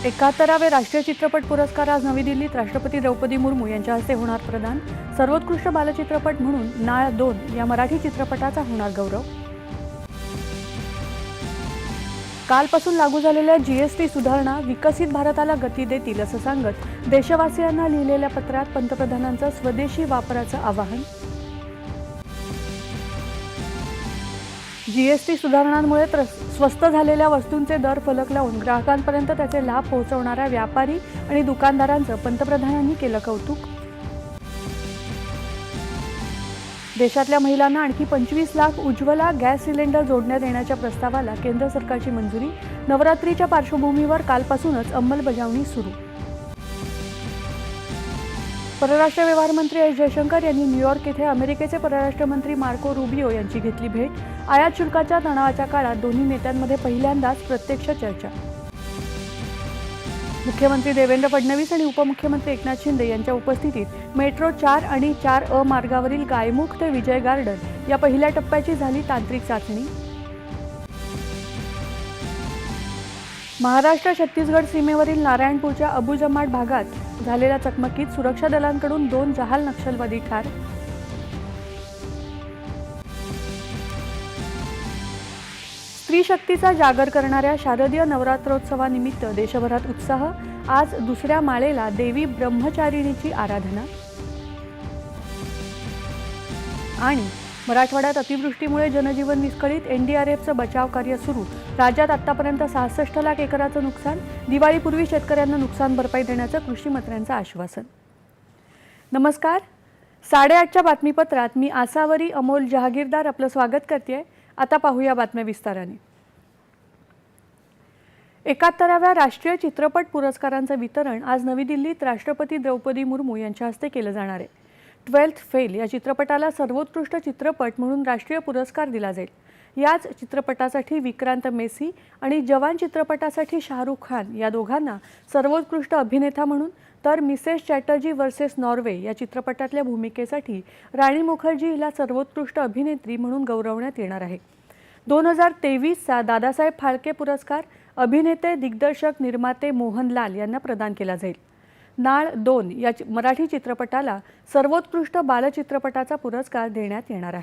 71वे राष्ट्रीय चित्रपट पुरस्कार आज नवी दिल्लीत राष्ट्रपती द्रौपदी मुर्मू यांच्या हस्ते होणार प्रदान। सर्वोत्कृष्ट बालचित्रपट म्हणून नाळ 2 या मराठी चित्रपटाचा होणार गौरव। कालपासून लागू झालेल्या जीएसटी सुधारणा विकसित भारताला गती देतील असं सांगत देशवासियांना लिहिलेल्या पत्रात पंतप्रधानांचं स्वदेशी वापराचं आवाहन। जीएसटी सुधारणांमुळे स्वस्त झालेल्या वस्तूंचे दर फलक लावून ग्राहकांपर्यंत त्याचे लाभ पोहोचवणाऱ्या व्यापारी आणि दुकानदारांचं पंतप्रधानांनी केलं कौतुक। देशातल्या महिलांना आणखी 25 लाख उज्ज्वला गॅस सिलेंडर जोडण्यात येण्याच्या प्रस्तावाला केंद्र सरकारची मंजुरी। नवरात्रीच्या पार्श्वभूमीवर कालपासूनच अंमलबजावणी सुरू। परराष्ट्र व्यवहार मंत्री एस जयशंकर यांनी न्यूयॉर्क येथे अमेरिकेचे परराष्ट्र मंत्री मार्को रुबियो यांची घेतली भेट। आयात शुल्काच्या तणावाच्या काळात दोन्ही नेत्यांमध्ये पहिल्यांदाच प्रत्यक्ष चर्चा। मुख्यमंत्री देवेंद्र फडणवीस आणि उपमुख्यमंत्री एकनाथ शिंदे यांच्या उपस्थितीत मेट्रो 4 आणि 4A मार्गावरील गायमुख ते विजय गार्डन या पहिल्या टप्प्याची झाली तांत्रिक चाचणी। महाराष्ट्र छत्तीसगड सीमेवरील नारायणपूरच्या अबुजमाड भागात झालेल्या चकमकीत सुरक्षा दलांकडून 2 जहाल नक्षलवादी ठार। स्त्री शक्तीचा जागर करणाऱ्या शारदीय नवरात्रोत्सवानिमित्त देशभरात उत्साह। आज दुसऱ्या माळेला देवी ब्रह्मचारिणीची आराधना। आणि मराठवाड्यात अतिवृष्टीमुळे जनजीवन विस्कळीत, एनडीआरएफचं बचाव कार्य सुरू। राज्यात आतापर्यंत 66 लाख एकराचं नुकसान। दिवाळीपूर्वी शेतकऱ्यांना नुकसान भरपाई देण्याचं कृषी मंत्र्यांचं आश्वासन। नमस्कार, 8:30च्या बातमीपत्रात मी आसावरी अमोल जहागीरदार आपलं स्वागत करते। आता पाहूया बातम्या विस्ताराने। 71व्या राष्ट्रीय चित्रपट पुरस्कारांचं वितरण आज नवी दिल्लीत राष्ट्रपती द्रौपदी मुर्मू यांच्या हस्ते केलं जाणार आहे। 12th फेल या चित्रपटाला सर्वोत्कृष्ट चित्रपट म्हणून राष्ट्रीय पुरस्कार दिला जाईल। याच चित्रपटासाठी विक्रांत मेसी आणि जवान चित्रपटासाठी शाहरुख खान या दोघांना सर्वोत्कृष्ट अभिनेता म्हणून, तर मिसेस चॅटर्जी वर्सेस नॉर्वे या चित्रपटातल्या भूमिकेसाठी राणी मुखर्जी हिला सर्वोत्कृष्ट अभिनेत्री म्हणून गौरवण्यात येणार आहे। 2023चा दादासाहेब फाळके पुरस्कार अभिनेते, दिग्दर्शक, निर्माते मोहनलाल यांना प्रदान केला जाईल। नाळ 2 या मराठी चित्रपटाला सर्वोत्कृष्ट बालचित्रपटाचा पुरस्कार देण्यात येणार आहे।